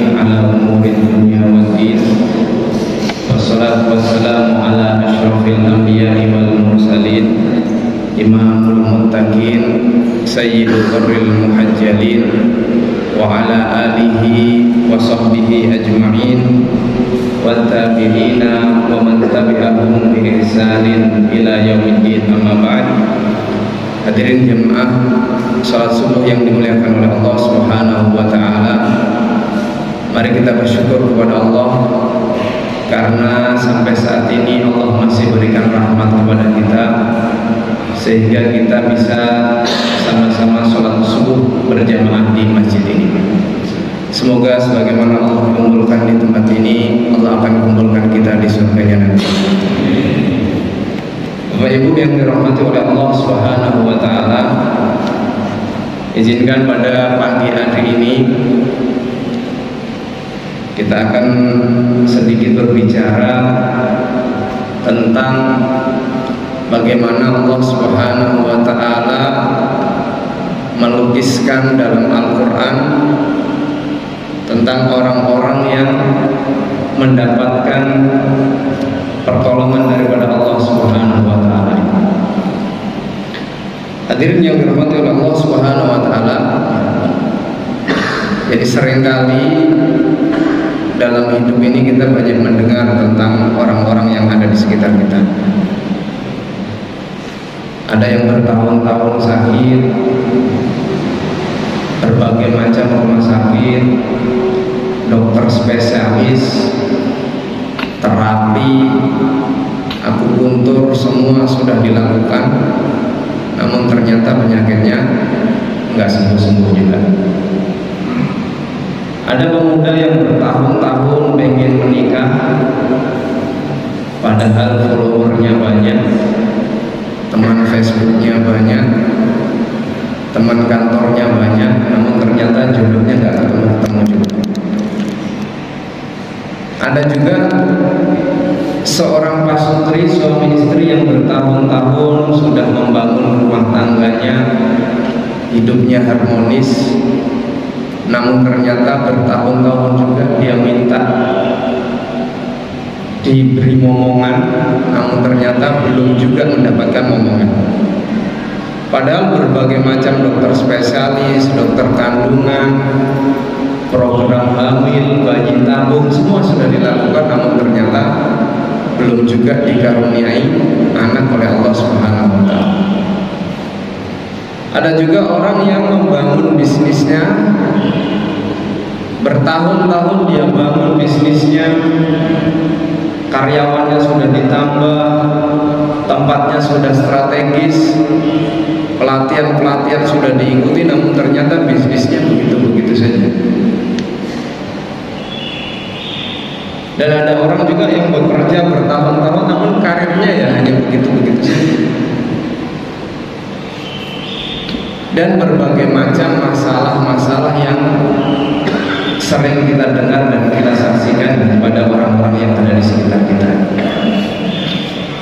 المستقيم على أمور الدنيا والدين والصلاة والسلام على أشرف الأنبياء والمرسلين إمام المتقين سيد البر المحجلين وعلى آله وصحبه أجمعين والتابعين ومن تبعهم بإحسان إلى يوم الدين. Amma ba'd. Hadirin jemaah salat subuh yang dimuliakan oleh Allah Subhanahu wa taala. Mari kita bersyukur kepada Allah karena sampai saat ini Allah masih berikan rahmat kepada kita sehingga kita bisa sama-sama salat subuh berjamaah di masjid ini. Semoga sebagaimana Allah kumpulkan di tempat ini, Allah akan kumpulkan kita di surganya nanti. Bapak Ibu yang dirahmati oleh Allah Subhanahu wa taala, izinkan pada pagi hari ini kita akan sedikit berbicara tentang bagaimana Allah Subhanahu wa taala melukiskan dalam Al-Qur'an tentang orang-orang yang mendapatkan pertolongan daripada Allah Subhanahu wa taala. Hadirin yang dirahmati oleh Allah Subhanahu wa taala, jadi seringkali dalam hidup ini kita banyak mendengar tentang orang-orang yang ada di sekitar kita. Ada yang bertahun-tahun sakit, berbagai macam rumah sakit, dokter spesialis, terapi, akupuntur, semua sudah dilakukan, namun ternyata penyakitnya nggak sembuh-sembuh juga. Ada pemuda yang bertahun-tahun pengen menikah, padahal followernya banyak, teman Facebooknya banyak, teman kantornya banyak, namun ternyata jodohnya nggak ketemu juga. Ada juga seorang pasutri, suami istri yang bertahun-tahun sudah membangun rumah tangganya, hidupnya harmonis, namun ternyata bertahun-tahun juga dia minta diberi momongan, namun ternyata belum juga mendapatkan momongan. Padahal berbagai macam dokter spesialis, dokter kandungan, program hamil, bayi tabung, semua sudah dilakukan, namun ternyata belum juga dikaruniai anak oleh Allah Subhanahu wa taala. Ada juga orang yang membangun bisnisnya, bertahun-tahun dia bangun bisnisnya, karyawannya sudah ditambah, tempatnya sudah strategis, pelatihan sudah diikuti, namun ternyata bisnisnya begitu-begitu saja. Dan ada orang juga yang bekerja bertahun-tahun namun karirnya ya hanya begitu-begitu saja. Dan berbagai macam masalah-masalah yang sering kita dengar dan kita saksikan pada orang-orang yang ada di sekitar kita.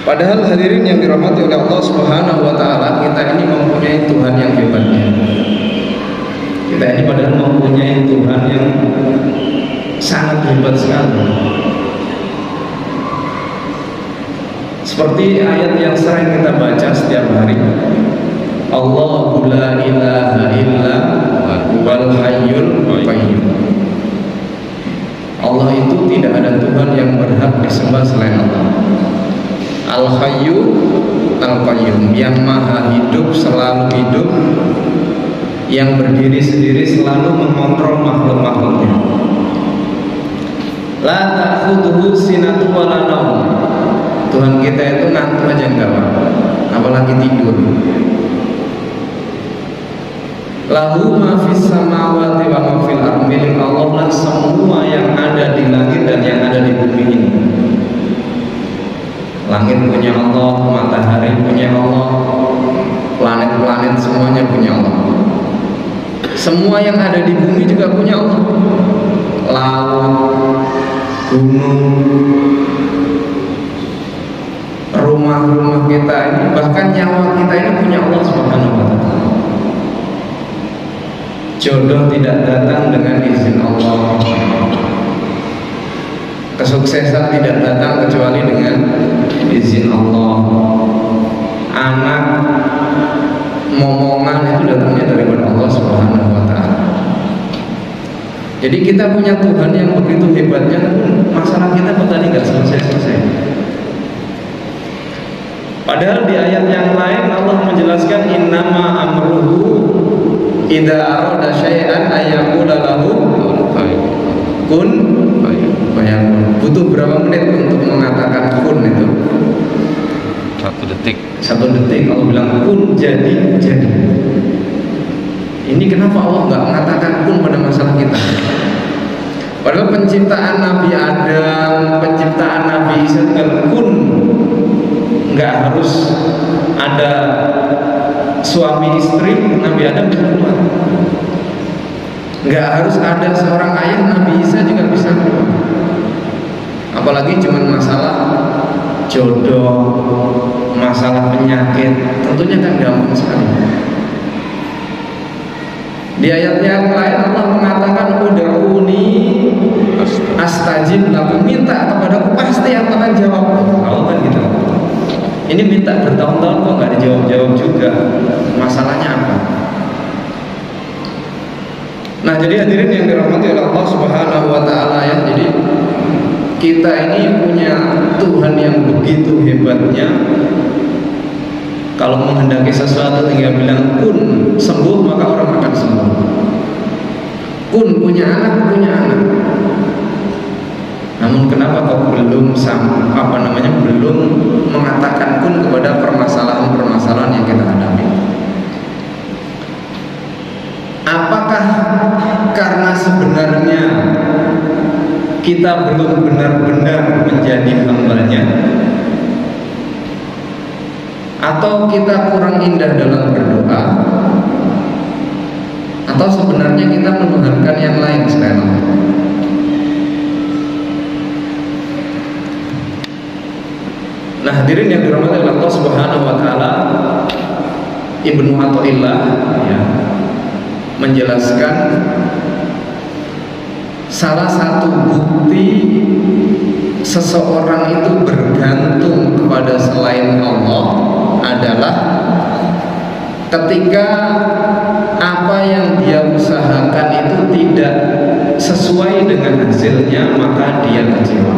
Padahal hadirin yang dirahmati oleh Allah Subhanahu wa taala, kita ini mempunyai Tuhan yang hebatnya. Kita ini padahal mempunyai Tuhan yang sangat hebat sekali. Seperti ayat yang sering kita baca setiap hari, Allahu la ilaha illa huwal hayyul qayyum. Allah itu tidak ada Tuhan yang berhak disembah selain Allah. Al-Hayyu Al-Qayyum, yang maha hidup, selalu hidup, yang berdiri sendiri, selalu mengontrol makhluk-makhluknya. La ta'khudhuhu sinatun wa la naum. Tuhan kita itu ngantuk aja enggak, apalagi tidur. Lahu ma fis samawati wa ma fil ardi, milik Allah lah semua yang ada di langit dan yang ada di bumi ini. Langit punya Allah, matahari punya Allah, planet-planet semuanya punya Allah. Semua yang ada di bumi juga punya Allah. Laut, gunung, rumah-rumah kita ini, bahkan nyawa kita ini punya Allah Subhanahu wa taala. Jodoh tidak datang dengan izin Allah, kesuksesan tidak datang kecuali dengan izin Allah. Anak, momongan itu datangnya daripada Allah Subhanahu wa Ta'ala. Jadi kita punya Tuhan yang begitu hebatnya, masalah kita tadi nggak selesai-selesai. Padahal di ayat yang lain Allah menjelaskan innama amruhu idza arada syai'an ayyaqula lahu kun fayakun. Butuh berapa menit untuk mengatakan kun itu? 1 detik. 1 detik Allah bilang kun, jadi. Ini kenapa Allah nggak mengatakan kun pada masalah kita? Padahal penciptaan Nabi Adam, penciptaan Nabi Isa dengan kun, nggak harus ada suami istri, Nabi Adam bisa keluar. Nggak harus ada seorang ayah, Nabi Isa juga bisa keluar. Apalagi cuma masalah jodoh, masalah penyakit, tentunya kan gampang sekali. Di ayat yang lain Allah mengatakan ud'uni astajib lakum, minta kepadaku pasti aku akan jawab. Allah kan gitu. Ini minta bertahun-tahun kok nggak dijawab-jawab juga. Masalahnya apa? Nah, jadi hadirin yang dirahmati oleh Allah Subhanahu wa Ta'ala ya. Jadi kita ini punya Tuhan yang begitu hebatnya. Kalau menghendaki sesuatu tinggal bilang kun, sembuh, maka orang akan sembuh. Kun, punya anak. Namun kenapa kau belum belum mengatakan kun kepada permasalahan-permasalahan yang kita hadapi? Apakah karena sebenarnya kita belum benar-benar menjadi hamba-Nya? Atau kita kurang indah dalam berdoa? Atau sebenarnya kita menuhankan yang lain selain Allah? Nah, hadirin yang dirahmati oleh Allah Subhanahu wa Ta'ala, Ibnu Athaillah ya, menjelaskan salah satu bukti seseorang itu bergantung kepada selain Allah adalah ketika apa yang dia usahakan itu tidak sesuai dengan hasilnya, maka dia kecewa.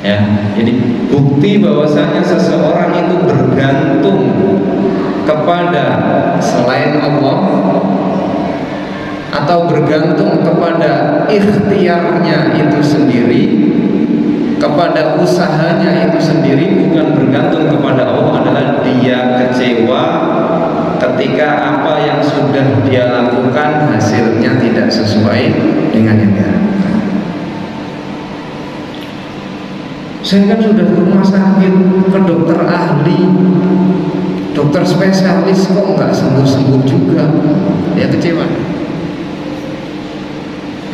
Ya, jadi bukti bahwasanya seseorang itu bergantung kepada selain Allah atau bergantung kepada ikhtiarnya itu sendiri, kepada usahanya itu sendiri, bukan bergantung kepada Allah, adalah dia kecewa ketika apa yang sudah dia lakukan hasilnya tidak sesuai dengan yang dia lakukan. Saya kan sudah ke rumah sakit, ke dokter ahli, dokter spesialis, kok nggak sembuh-sembuh juga. Dia kecewa.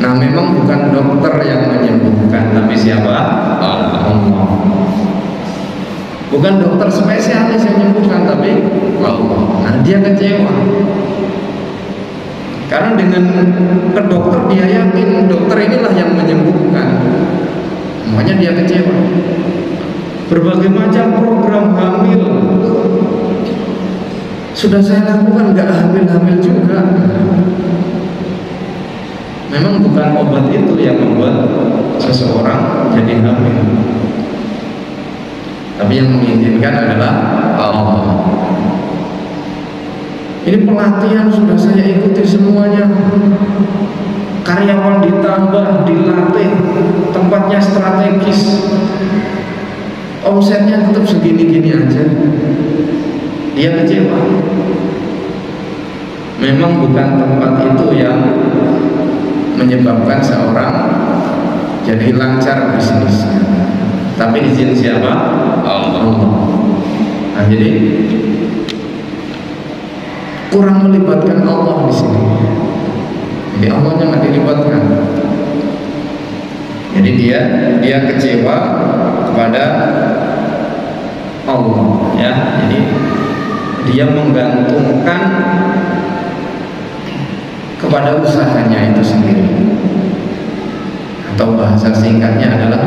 Nah, memang bukan dokter yang menyembuhkan, tapi siapa? Allah. Bukan dokter spesialis yang menyembuhkan, tapi Allah. Nah, dia kecewa karena dengan ke dokter dia yakin dokter inilah yang menyembuhkan, makanya dia kecewa. Berbagai macam program hamil sudah saya lakukan, nggak hamil-hamil juga. Memang bukan obat itu yang membuat seseorang jadi hamil, tapi yang mengizinkan adalah Allah. Ini pelatihan sudah saya ikuti semuanya, karyawan ditambah, dilatih, tempatnya strategis, omsetnya tetap segini-gini aja. Dia kecewa. Memang bukan tempat itu yang menyebabkan seorang jadi lancar bisnisnya, tapi izin siapa? Allah. Nah, jadi kurang melibatkan Allah di sini. Jadi Allahnya nggak dilibatkan. Jadi dia kecewa kepada Allah, ya. Jadi dia menggantungkan kepada usahanya itu sendiri, atau bahasa singkatnya adalah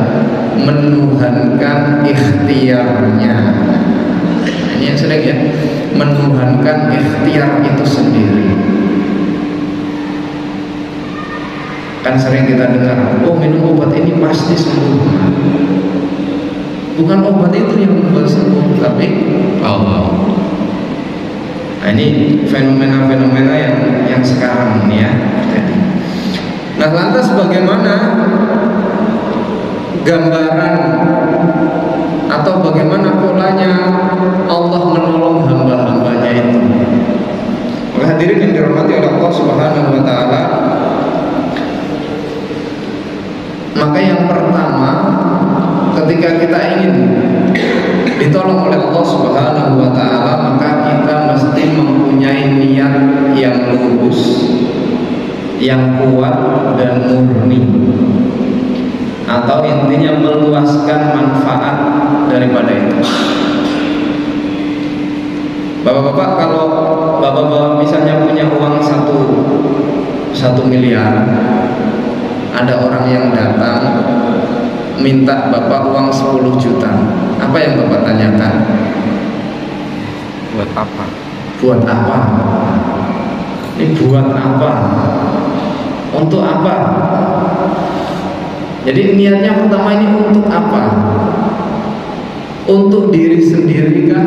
menuhankan ikhtiarnya. Ini yang sering ya, menuhankan ikhtiar itu sendiri. Kan sering kita dengar, oh minum obat ini pasti sembuh. Bukan obat itu yang membuat sembuh, tapi Allah. Nah, ini fenomena-fenomena yang sekarang ini ya. Nah, lantas bagaimana gambaran atau bagaimana polanya Allah menolong hamba-hambanya itu? Maka hadirin yang dirahmati oleh Allah Subhanahu wa taala, maka yang pertama ketika kita ingin ditolong oleh Allah Subhanahu wa taala, maka kita mesti mempunyai niat yang lurus, yang kuat dan murni, atau intinya meluaskan manfaat daripada itu. Bapak-bapak, kalau bapak-bapak misalnya punya uang 1 miliar, ada orang yang datang minta bapak uang 10 juta, apa yang bapak tanyakan? Buat apa? Buat apa? Ini buat apa? Untuk apa? Jadi niatnya pertama ini untuk apa? Untuk diri sendiri kah?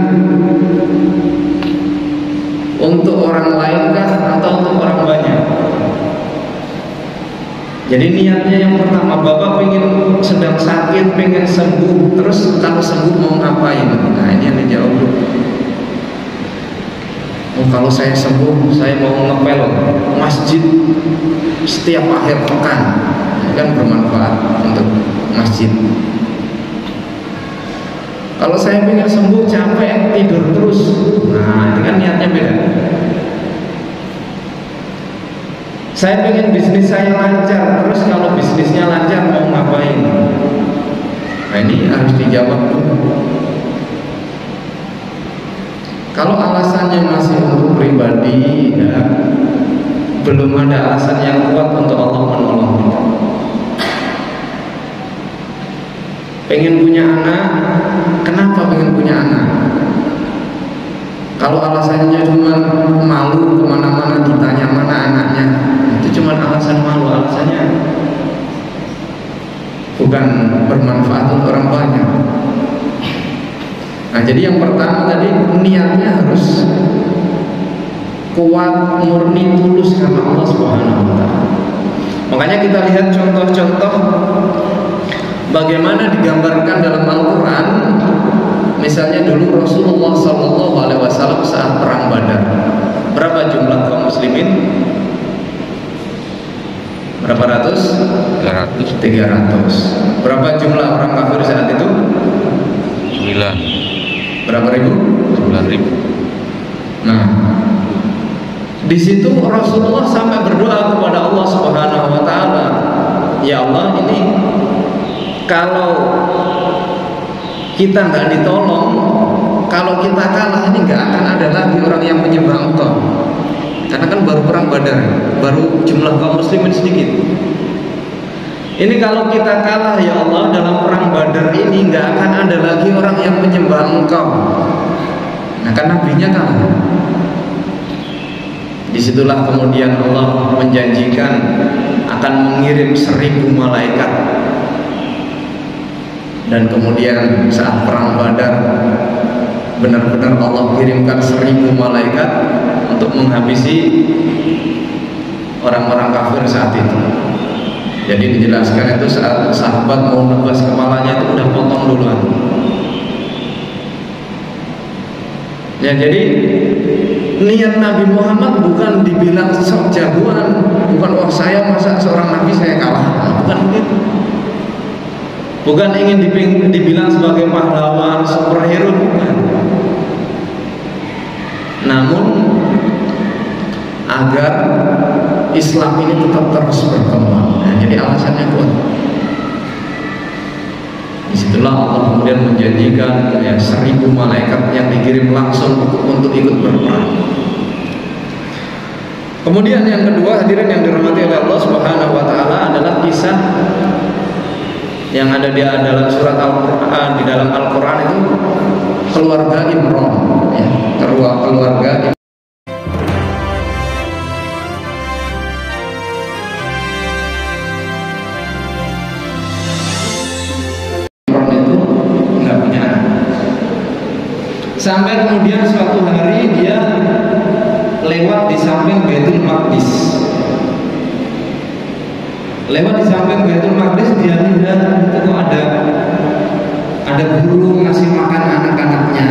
Untuk orang lain kah? Atau untuk orang banyak? Jadi niatnya yang pertama, bapak pengen sedang sakit, pengen sembuh, terus kalau sembuh mau ngapain? Nah, ini yang dijawab dulu. Oh, kalau saya sembuh, saya mau ngepel masjid setiap akhir pekan, kan bermanfaat untuk masjid. Kalau saya pengen sembuh, capek tidur terus, nah ini kan niatnya beda. Saya pengen bisnis saya lancar, terus kalau bisnisnya lancar mau ngapain? Nah, ini harus dijawab dulu. Kalau alasannya masih untuk pribadi, ya, belum ada alasan yang kuat untuk Allah menolong kita. Pengen punya anak, kenapa pengen punya anak? Kalau alasannya cuma malu, kemana-mana ditanya mana anaknya, itu cuma alasan malu, alasannya bukan bermanfaat untuk orang banyak. Nah, jadi yang pertama tadi niatnya harus kuat, murni, tulus karena Allah Subhanahu wa taala. Makanya kita lihat contoh-contoh bagaimana digambarkan dalam Al-Qur'an. Misalnya dulu Rasulullah SAW saat perang Badar, berapa jumlah kaum muslimin? Berapa ratus? 300. Berapa jumlah orang kafir saat itu? 9. Berapa ribu? 9.000. Nah, di situ Rasulullah sampai berdoa kepada Allah Subhanahu wa taala, ya Allah, ini kalau kita nggak ditolong, kalau kita kalah, ini nggak akan ada lagi orang yang menyembah Engkau. Karena kan baru perang Badar, baru jumlah kaum muslimin sedikit. Ini kalau kita kalah, ya Allah, dalam perang Badar ini nggak akan ada lagi orang yang menyembah Engkau. Nah, kan nabinya kalah. Disitulah kemudian Allah menjanjikan akan mengirim 1000 malaikat. Dan kemudian saat perang Badar, benar-benar Allah kirimkan 1000 malaikat untuk menghabisi orang-orang kafir saat itu. Jadi dijelaskan itu saat sahabat mau nebas kepalanya itu udah potong duluan. Ya, jadi niat Nabi Muhammad bukan dibilang sok jagoan, bukan oh saya masa seorang nabi saya kalah, bukan begitu. Bukan ingin dibilang sebagai pahlawan, superhero, bukan. Namun agar Islam ini tetap terus berkembang. Nah, jadi alasannya kuat. Disitulah Allah kemudian menjanjikan ya 1000 malaikat yang dikirim langsung untuk ikut berperang. Kemudian yang kedua, hadirin yang dirahmati oleh Allah Subhanahu wa taala, adalah kisah yang ada di dalam surat Al-Quran, di dalam Al-Quran itu keluarga Imran, ya, keluarga Imran itu nggak punya anak. Sampai kemudian suatu hari dia lewat di samping Baitul Maqdis. Lewat di samping Baitul Maqdis, dia lihat itu kok ada burung ngasih makan anak-anaknya.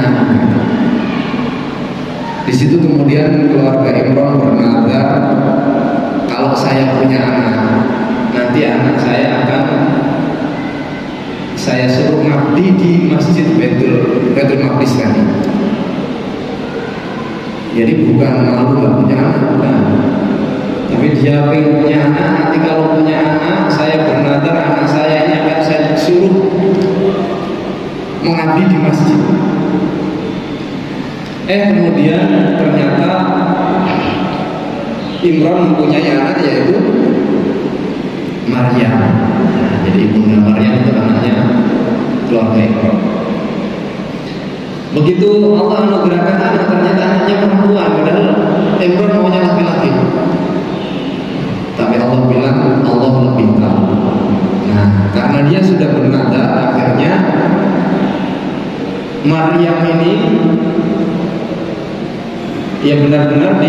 Di situ kemudian keluarga Imran bernazar, kalau saya punya anak, nanti anak saya akan saya suruh ngabdi di masjid Baitul Maqdis tadi. Jadi bukan malu nggak punya anak, bukan. Tapi dia pengen punya anak. Nanti kalau punya anak, saya bernazar anak saya ini akan saya suruh mengabdi di masjid. Kemudian ternyata Imran mempunyai anak yaitu Maryam. Jadi ibunda Maryam itu anaknya keluarga Imran. Begitu Allah anugerahkan anak, ternyata anaknya perempuan, padahal Imran maunya laki-laki. Tapi Allah bilang Allah lebih tahu. Nah, karena dia sudah bernazar, akhirnya Maryam ini ya benar-benar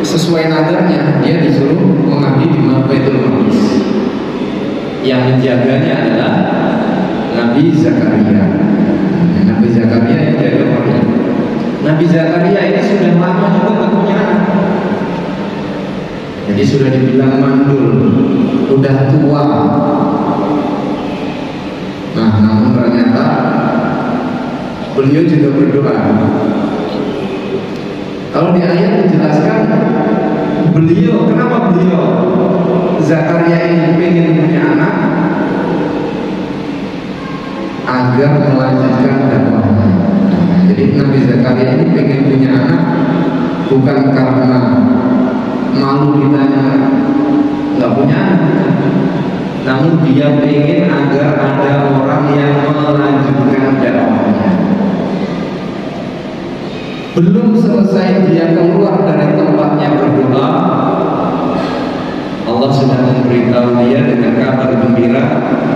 sesuai nadarnya, dia disuruh mengabdi di Baitul Maqdis. Yang menjaganya adalah Nabi Zakaria. Nabi Zakaria yang jaga Maryam. Nabi Zakaria ini sudah lama juga nggak punya anak. Jadi sudah dibilang mandul, udah tua. Nah, namun ternyata beliau juga berdoa. Kalau di ayat dijelaskan beliau, kenapa beliau Zakaria ini pengen punya anak? Agar melanjutkan dakwahnya. Jadi Nabi Zakaria ini pengen punya anak bukan karena malu ditanya nggak punya anak, namun dia pengen agar ada orang yang melanjutkan dakwahnya. Belum selesai dia keluar dari tempatnya berdoa, Allah sudah memberitahu dia dengan kabar gembira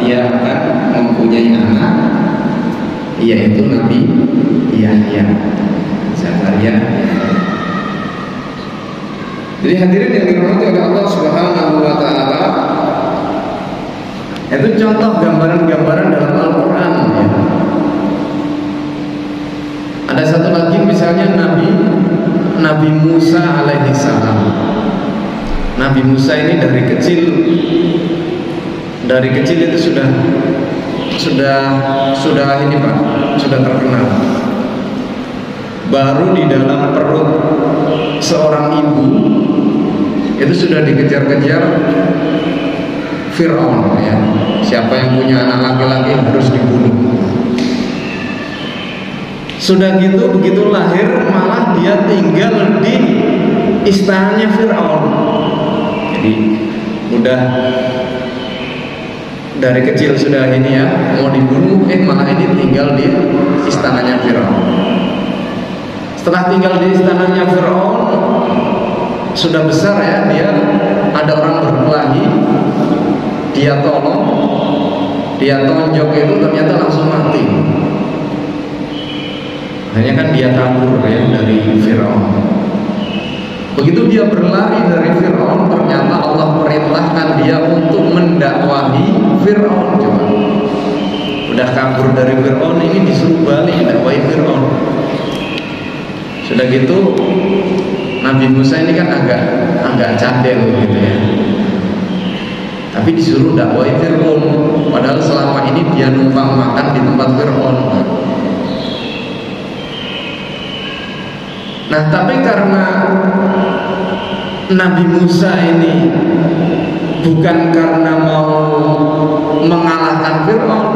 dia akan mempunyai anak, yaitu Nabi Yahya. Zakaria. Jadi hadirin yang dirahmati oleh Allah Subhanahu wa taala, itu contoh gambaran-gambaran dalam Al-Qur'an, ya. Ada satu lagi misalnya Nabi Musa alaihi salam. Nabi Musa ini dari kecil itu sudah ini Pak, sudah terkenal. Baru di dalam perut seorang ibu itu sudah dikejar-kejar Fir'aun, ya. Siapa yang punya anak laki-laki harus dibunuh. Sudah gitu, begitu lahir malah dia tinggal di istananya Fir'aun. Jadi udah dari kecil sudah ini ya, mau dibunuh, malah ini tinggal di istananya Fir'aun. Setelah tinggal di istananya Fir'aun, sudah besar ya, dia ada orang berkelahi, dia tolong, dia tonjok itu ternyata langsung mati. Hanya kan dia kabur ya dari Fir'aun. Begitu dia berlari dari Fir'aun, ternyata Allah perintahkan dia untuk mendakwahi Fir'aun. Coba, udah kabur dari Fir'aun, ini disuruh balik dakwahi Fir'aun. Sudah gitu Nabi Musa ini kan agak cadel gitu ya. Tapi disuruh dakwahi Fir'aun, padahal selama ini dia numpang makan di tempat Fir'aun. Nah, tapi karena Nabi Musa ini bukan karena mau mengalahkan Fir'aun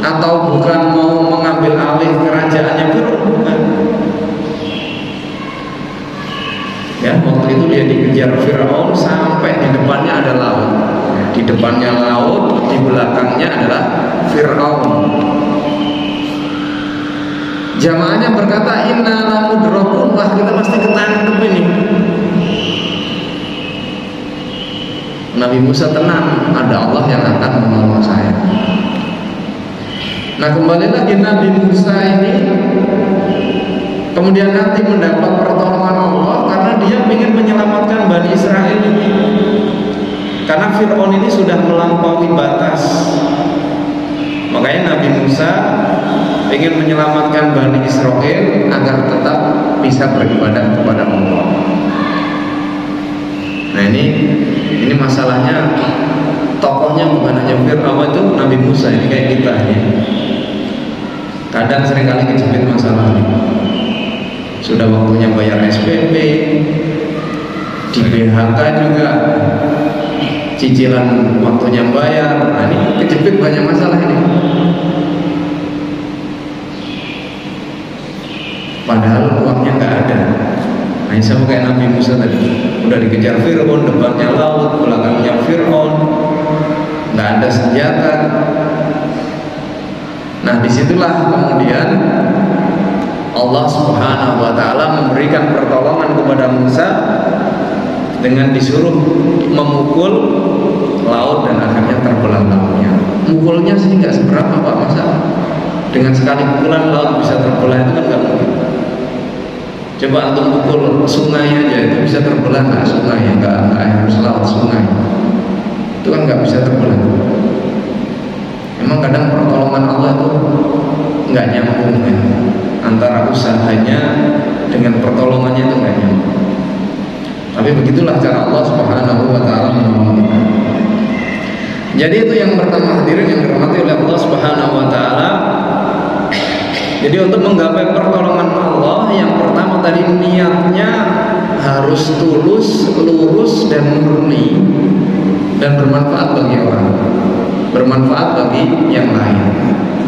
atau bukan mau mengambil alih kerajaannya Fir'aun, bukan. Ya, waktu itu dia dikejar Fir'aun sampai di depannya ada laut. Di depannya laut, di belakangnya adalah Fir'aun. Jamaahnya berkata, inna lamudrakun, wah kita pasti ketangkep ini. Nabi Musa tenang, ada Allah yang akan menolong saya. Nah, kembali lagi Nabi Musa ini kemudian nanti mendapat pertolongan Allah karena dia ingin menyelamatkan Bani Israel ini. Karena Fir'aun ini sudah melampaui batas. Makanya Nabi Musa ingin menyelamatkan Bani Israel agar tetap bisa beribadah kepada Allah. Nah, ini masalahnya, tokohnya bukan hanya Fir'aun, itu Nabi Musa, ini kayak kita ini. Kadang seringkali kejepit masalah ini. Sudah waktunya bayar SPP, di PHK juga, cicilan waktunya bayar. Nah, ini kejepit banyak masalah ini. Padahal uangnya nggak ada. Nah, sama kayak Nabi Musa tadi, udah dikejar Fir'aun, depannya laut, belakangnya Fir'aun, nggak ada senjata. Nah, disitulah kemudian Allah Subhanahu wa Ta'ala memberikan pertolongan kepada Musa dengan disuruh memukul laut dan akhirnya terbelah lautnya. Mukulnya sih nggak seberapa, Pak, masa dengan sekali pukulan laut bisa terbelah, itu kan nggak mungkin. Coba antum pukul sungai aja, itu bisa terbelah nggak sungai? Nggak harus laut, sungai itu kan nggak bisa terbelah. Memang kadang pertolongan Allah itu nggak nyambung ya, antara usahanya dengan pertolongannya itu nggak nyambung. Tapi begitulah cara Allah Subhanahu wa Ta'ala menolong kita. Jadi itu yang pertama, hadirin yang dirahmati oleh Allah Subhanahu wa Ta'ala. Jadi untuk menggapai pertolongan Allah, yang pertama tadi niatnya harus tulus, lurus dan murni, dan bermanfaat bagi orang, bermanfaat bagi yang lain.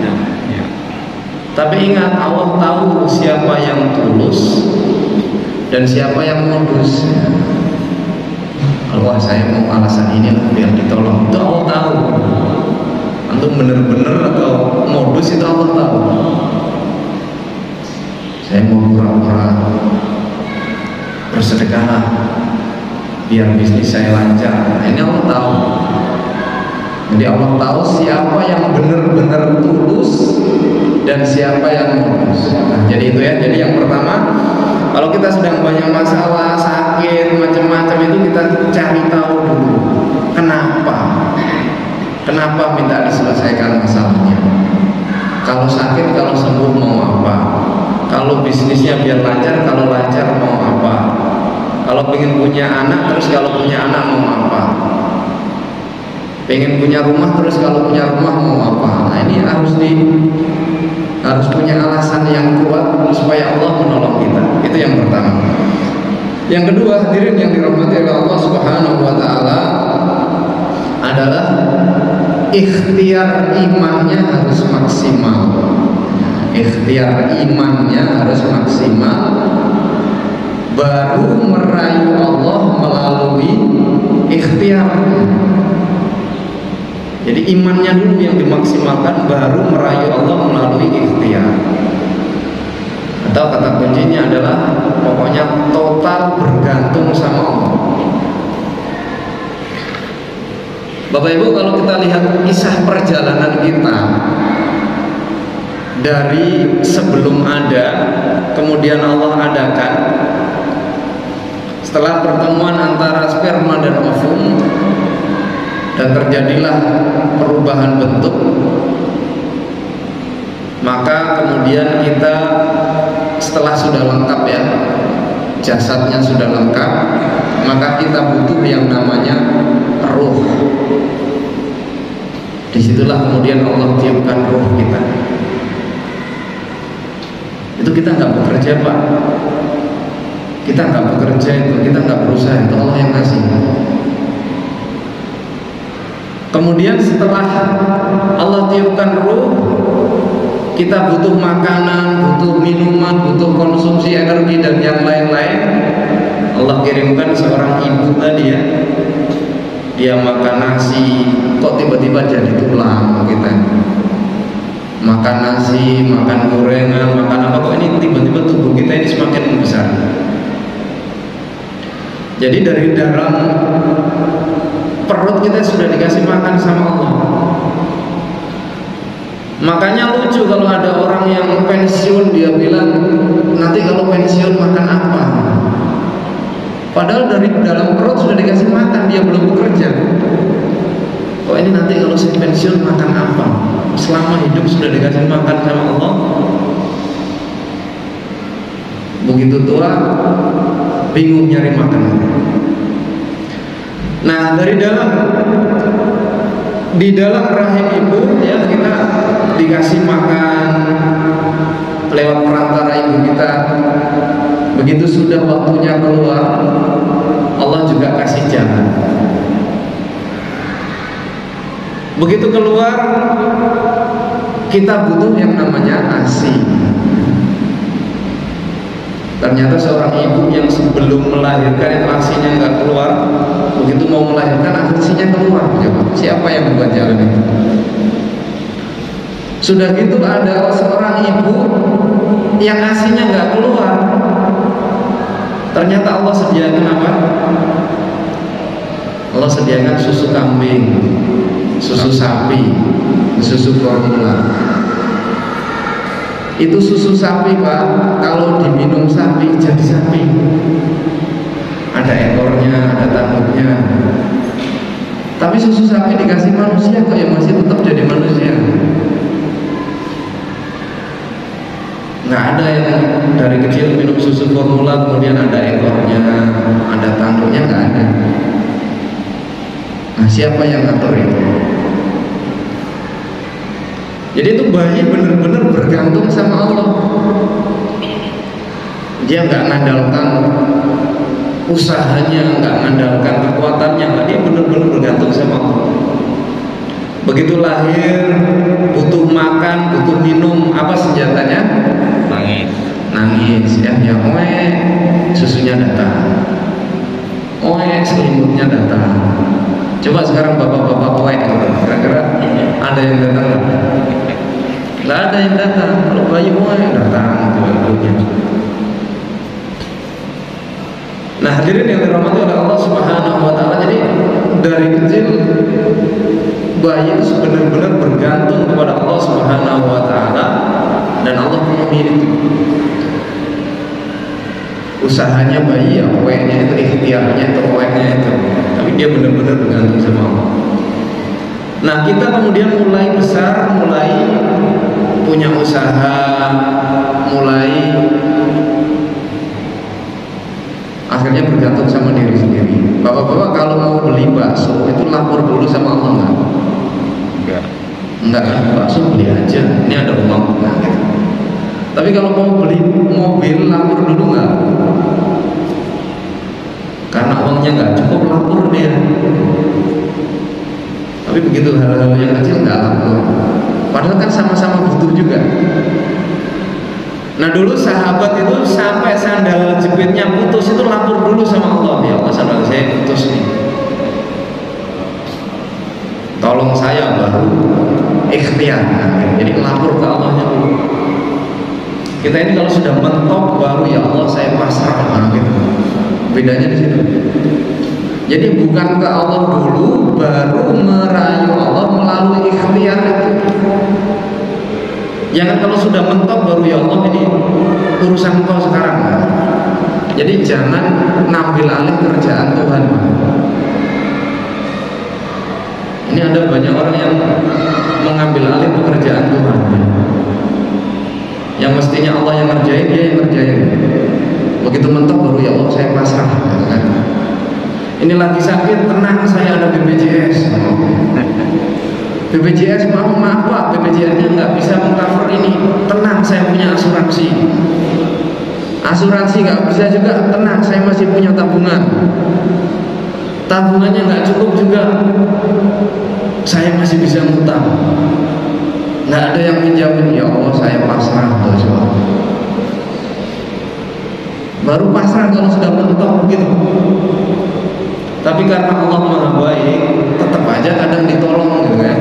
Ya. Tapi ingat, Allah tahu siapa yang tulus dan siapa yang modus. Allah, saya mau alasan ini biar ditolong, itu Allah tahu. Antum bener-bener atau modus, itu Allah tahu. Saya mau pura-pura bersedekah biar bisnis saya lancar. Ini Allah tahu. Jadi Allah tahu siapa yang benar-benar tulus dan siapa yang modus. Nah, jadi itu ya. Jadi yang pertama, kalau kita sedang banyak masalah, sakit, macam-macam, itu kita cari tahu dulu kenapa minta diselesaikan masalahnya. Kalau sakit, kalau sembuh mau apa? Kalau bisnisnya biar lancar, kalau lancar mau apa? Kalau pengen punya anak, terus kalau punya anak mau apa? Pengen punya rumah, terus kalau punya rumah mau apa? Nah, ini harus punya alasan yang kuat supaya Allah menolong kita. Itu yang pertama. Yang kedua, hadirin yang dirahmati oleh Allah Subhanahu wa Ta'ala, adalah ikhtiar imannya harus maksimal. Ikhtiar imannya harus maksimal, baru merayu Allah melalui ikhtiar. Jadi imannya dulu yang dimaksimalkan, baru merayu Allah melalui ikhtiar. Atau kata kuncinya adalah pokoknya total bergantung sama Allah. Bapak Ibu, kalau kita lihat kisah perjalanan kita dari sebelum ada, kemudian Allah adakan, setelah pertemuan antara sperma dan ovum, dan terjadilah perubahan bentuk, maka kemudian kita setelah sudah lengkap ya, jasadnya sudah lengkap, maka kita butuh yang namanya ruh. Disitulah kemudian Allah tiupkan ruh kita. Itu kita nggak bekerja, Pak. Kita nggak bekerja itu, kita nggak berusaha, itu Allah yang kasih. Kemudian setelah Allah tiupkan ruh, kita butuh makanan, butuh minuman, butuh konsumsi energi dan yang lain-lain. Allah kirimkan seorang ibu tadi ya, dia makan nasi kok tiba-tiba jadi tulang kita, makan nasi, makan gorengan, makan apa kok ini tiba-tiba tubuh kita ini semakin membesar. Jadi dari dalam perut kita sudah dikasih makan sama Allah. Makanya lucu kalau ada orang yang pensiun, dia bilang nanti kalau pensiun makan apa. Padahal dari dalam perut sudah dikasih makan, dia belum bekerja. Oh ini nanti kalau saya pensiun makan apa? Selama hidup sudah dikasih makan sama Allah. Begitu tua bingung nyari makan. Nah di dalam rahim ibu ya kita dikasih makan lewat perantara ibu kita. Begitu sudah waktunya keluar, Allah juga kasih jalan. Begitu keluar, kita butuh yang namanya ASI. Ternyata seorang ibu yang sebelum melahirkan itu ASI-nya nggak keluar, begitu mau melahirkan ASI-nya keluar. Coba, siapa yang membuat jalan itu? Sudah gitu ada seorang ibu yang ASI-nya nggak keluar. Ternyata Allah sediakan apa? Allah sediakan susu kambing, susu sapi, susu formula. Itu susu sapi Pak, kalau diminum sapi jadi sapi. Ada ekornya, ada tanduknya. Tapi susu sapi dikasih manusia kok ya masih tetap jadi manusia. Nggak ada yang dari kecil minum susu formula kemudian ada ekornya, ada tanduknya, nggak ada. Nah siapa yang ngatur itu? Jadi itu bayi benar-benar bergantung sama Allah. Dia nggak ngandalkan usahanya, nggak ngandalkan kekuatannya, nggak, dia benar-benar bergantung sama Allah. Begitu lahir butuh makan, butuh minum, apa senjatanya? Nangis ya, susunya datang, selimutnya datang. Coba sekarang bapak-bapak kira-kira ada yang datang? Nggak ada yang datang. Kalau bayi datang ibunya. Nah hadirin yang dirahmati oleh Allah Subhanahu wa Ta'ala, jadi dari kecil bayi itu benar-benar bergantung kepada Allah Subhanahu wa Ta'ala, dan Allah penuhi itu. Usahanya bayi ya, weknya itu, ikhtiarnya itu, weknya itu, tapi dia benar-benar bergantung sama Allah. Nah kita kemudian mulai besar, mulai punya usaha, mulai akhirnya bergantung sama diri sendiri. Bapak-bapak kalau mau beli bakso itu lapor dulu sama Allah nggak? Enggak kan, bakso beli aja, ini ada uang. Nah, gitu. Tapi kalau mau beli mobil lapor dulu nggak? Karena uangnya nggak cukup, lapor dia. Tapi begitu hal-hal yang kecil nggak lapor. Padahal kan sama-sama butuh juga. Nah dulu sahabat itu sampai sandal jepitnya putus itu lapor dulu sama Allah. Ya Allah, sandal saya putus nih, tolong saya, baru ikhtiar. Jadi lapor ke Allahnya dulu. Kita ini kalau sudah mentok baru ya Allah saya pasrah, gitu. Bedanya di situ. Jadi bukan ke Allah dulu baru merayu Allah melalui ikhtiar itu. Jangan kalau sudah mentok baru ya Allah ini urusan Engkau sekarang. Jadi jangan ngambil alih kerjaan Tuhan. Ini ada banyak orang yang mengambil alih pekerjaan Tuhan. Yang mestinya Allah yang ngerjain, dia yang ngerjain. Begitu mentok baru ya Allah saya pasrah, kan? Ini lagi sakit, tenang saya ada BPJS. BPJS maaf Pak, BPJS-nya nggak bisa mengcover ini. Tenang, saya punya asuransi. Asuransi nggak bisa juga, tenang, saya masih punya tabungan. Tabungannya nggak cukup juga, saya masih bisa ngutang. Nggak ada yang pinjamin, ya Allah saya pasrah. Baru pasrah kalau sudah mentok begitu. Tapi karena Allah Maha Baik, tetap aja kadang ditolong gitu kan.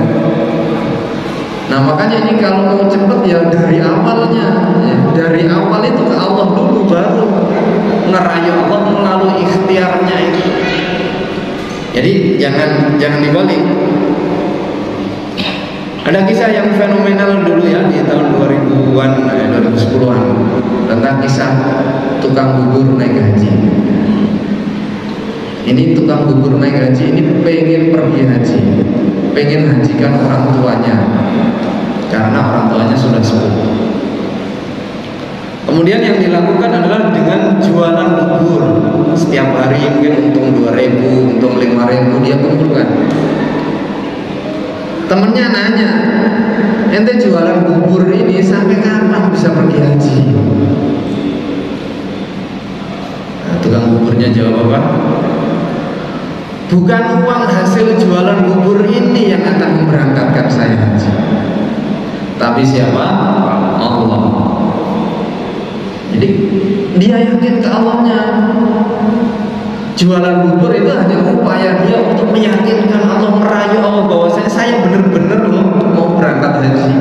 Nah makanya ini kalau mau cepet ya dari awalnya, ya. Dari awal itu ke Allah dulu, baru ngerayu Allah melalui ikhtiarnya itu. Jadi jangan dibalik. Ada kisah yang fenomenal dulu ya di tahun 2000-an, 2010-an tentang kisah tukang bubur naik haji. Ini tukang bubur naik haji ini pengen pergi haji, pengen hajikan orang tuanya karena orang tuanya sudah sepuh. Kemudian yang dilakukan adalah dengan jualan bubur. Setiap hari mungkin untung 2.000, untung 5.000 dia kumpulkan. Temennya nanya, ente jualan bubur ini sampai kapan bisa pergi haji? Nah, tukang buburnya jawab apa? Bukan uang hasil jualan bubur ini yang akan memberangkatkan saya haji, tapi siapa? Allah. Jadi dia yakin ke Allahnya. Jualan bubur itu hanya upaya dia untuk meyakinkan Allah, merayu Allah bahwa saya benar-benar loh mau berangkat haji.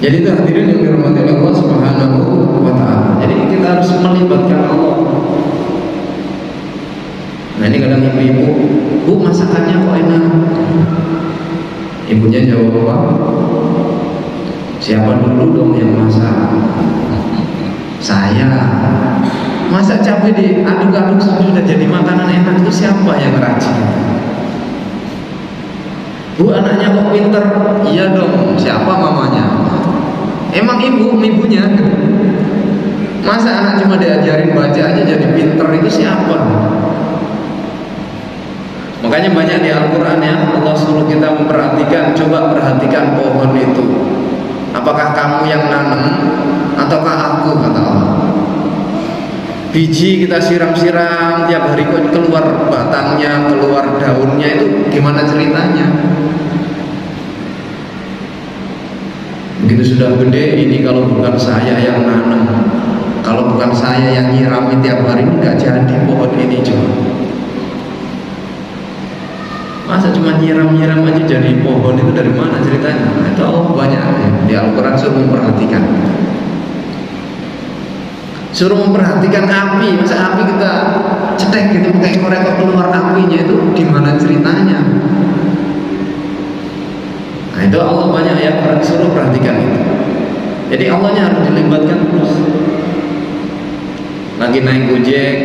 Jadi itu hadirin yang dirahmati Allah Subhanahu wa Ta'ala. Jadi kita harus melibatkan Allah. Nah ini kadang ibu-ibu, Bu masakannya kok enak. Ibunya jawab apa? Siapa dulu dong yang masak? Saya. Masa cabai diaduk-aduk sudah jadi makanan enak itu siapa yang rajin? Bu anaknya kok pinter? Iya dong. Siapa mamanya? Emang ibunya. Masa anak cuma diajarin baca aja jadi pinter itu siapa? Makanya banyak di Al-Quran ya Allah suruh kita memperhatikan. Coba perhatikan pohon itu. Apakah kamu yang nanam ataukah aku, kata Allah. Biji kita siram-siram tiap hari kok keluar batangnya, keluar daunnya, itu gimana ceritanya? Begitu sudah gede, ini kalau bukan saya yang nanam, kalau bukan saya yang nyirami tiap hari, ini gak jadi pohon ini coba. Masa cuma nyiram-nyiram aja jadi pohon, itu dari mana ceritanya? Nah, itu Allah banyak ya. Di Al-Quran suruh memperhatikan. Suruh memperhatikan api. Masa api kita cetek gitu pakai korek kok keluar apinya, itu gimana ceritanya? Nah itu Allah banyak ya, suruh perhatikan itu. Jadi Allahnya harus dilibatkan terus. Lagi naik Gojek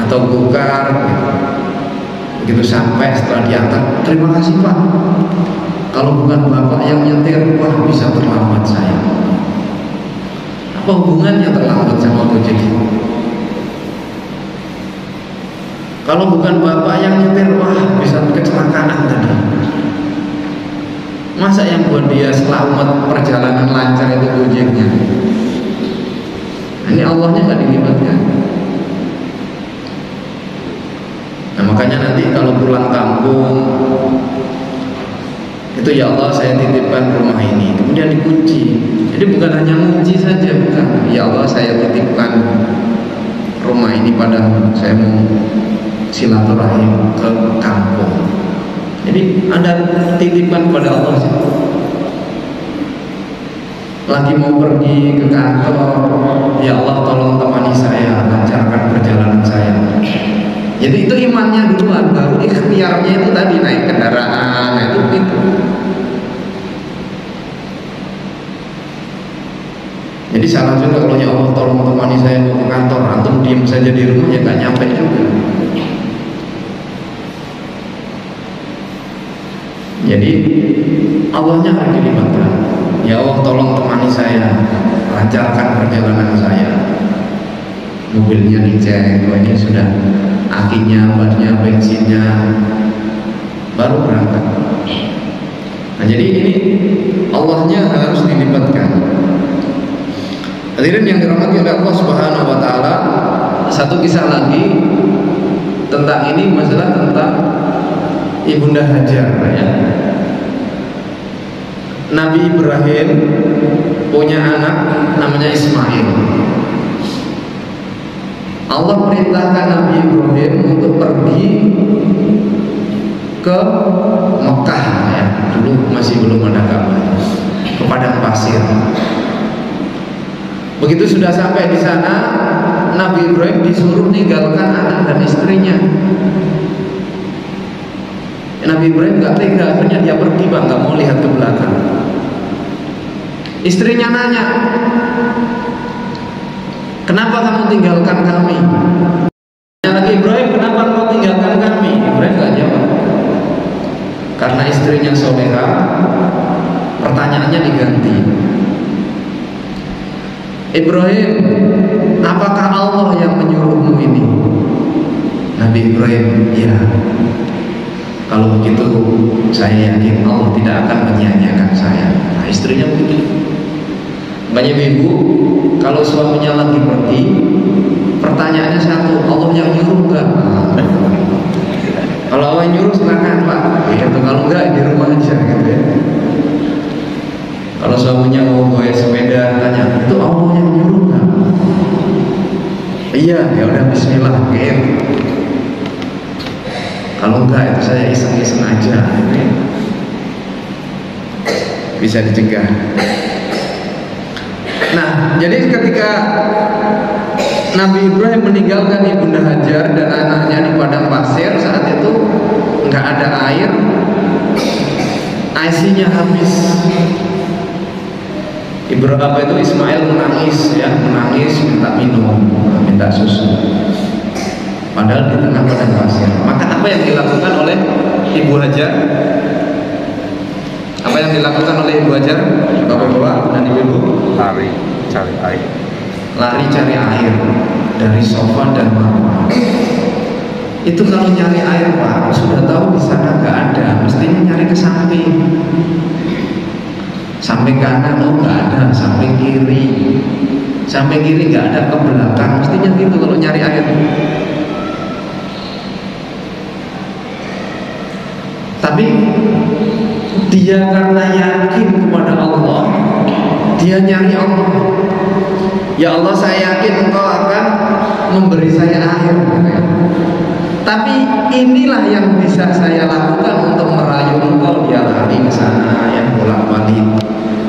atau Gokar gitu. Begitu sampai setelah diangkat, terima kasih Pak. Kalau bukan Bapak yang nyetir, wah bisa terlambat saya. Apa hubungannya terlambat sama Gojek? Kalau bukan Bapak yang nyetir, wah bisa kecelakaan tadi. Masa yang buat dia selamat perjalanan lancar itu Gojeknya? Ini Allahnya nggak dilibatkan. Nah makanya nanti kalau pulang kampung itu ya Allah saya titipkan rumah ini, kemudian dikunci. Jadi bukan hanya kunci saja, bukan. Ya Allah saya titipkan rumah ini padamu, saya mau silaturahim ke kampung. Jadi ada titipan pada Allah. Lagi mau pergi ke kantor, ya Allah tolong temani saya, lancarkan perjalanan saya. Jadi itu imannya duluan, baru ikhtiarnya itu tadi naik kendaraan, itu. Jadi salah juga kalau ya Allah tolong temani saya ke kantor, antum diem saja di rumah ya gak nyampe juga. Jadi Allahnya harus dilibatkan. Ya Allah tolong temani saya, lancarkan perjalanan saya. Mobilnya dicek, ini sudah akinya, bannya, bensinnya, baru berangkat. Nah jadi ini Allahnya harus dilibatkan. Hadirin yang dirahmati oleh Allah Subhanahu wa Ta'ala, satu kisah lagi tentang ini, masalah tentang Ibunda Hajar ya. Nabi Ibrahim punya anak namanya Ismail. Allah perintahkan Nabi Ibrahim untuk pergi ke Mekah, ya, dulu masih belum ada Ka'bah, ke padang pasir. Begitu sudah sampai di sana, Nabi Ibrahim disuruh meninggalkan anak dan istrinya. Nabi Ibrahim nggak tega, akhirnya dia pergi, Pak, nggak mau lihat ke belakang. Istrinya nanya, kenapa kamu tinggalkan kami? Nabi Ibrahim, kenapa kamu tinggalkan kami? Ibrahim nggak jawab. Karena istrinya soleha, pertanyaannya diganti. Ibrahim, apakah Allah yang menyuruhmu ini? Nabi Ibrahim, ya. Kalau begitu, saya yakin Allah tidak akan menyia-nyiakan saya. Nah, istrinya begitu. Banyak ibu, kalau suaminya lagi pergi, pertanyaannya satu, Allah yang nyuruh enggak? Kalau Allah yang nyuruh silakan, Pak. Gitu. Kalau enggak, di rumah aja, gitu ya. Kalau suaminya mau goyang sepeda, tanya, itu Allah yang nyuruh enggak? Iya, ya udah bismillah, gitu. Kalau enggak, itu saya iseng-iseng aja. Bisa dicegah. Nah, jadi ketika Nabi Ibrahim meninggalkan Ibunda Hajar dan anaknya di padang pasir, saat itu enggak ada air, IC-nya habis. Ismail menangis, ya, menangis minta minum, minta susu. Padahal di tengah padang pasir. Maka apa yang dilakukan oleh Ibu Hajar? Apa yang dilakukan oleh Ibu Hajar? Bapak-bapak dan ibu-ibu? Lari cari air. Lari cari air dari Safa dan Marwah. Itu kalau nyari air, Pak, sudah tahu di sana nggak ada, mestinya nyari ke samping. Samping kanan, oh nggak ada, samping kiri. Samping kiri nggak ada, ke belakang. Mestinya gitu kalau nyari air. Tapi dia karena yakin kepada Allah, dia nyari Allah. Ya Allah, saya yakin Engkau akan memberi saya air. Tapi inilah yang bisa saya lakukan untuk merayu Engkau. Dia lari ke sana, yang bolak-balik.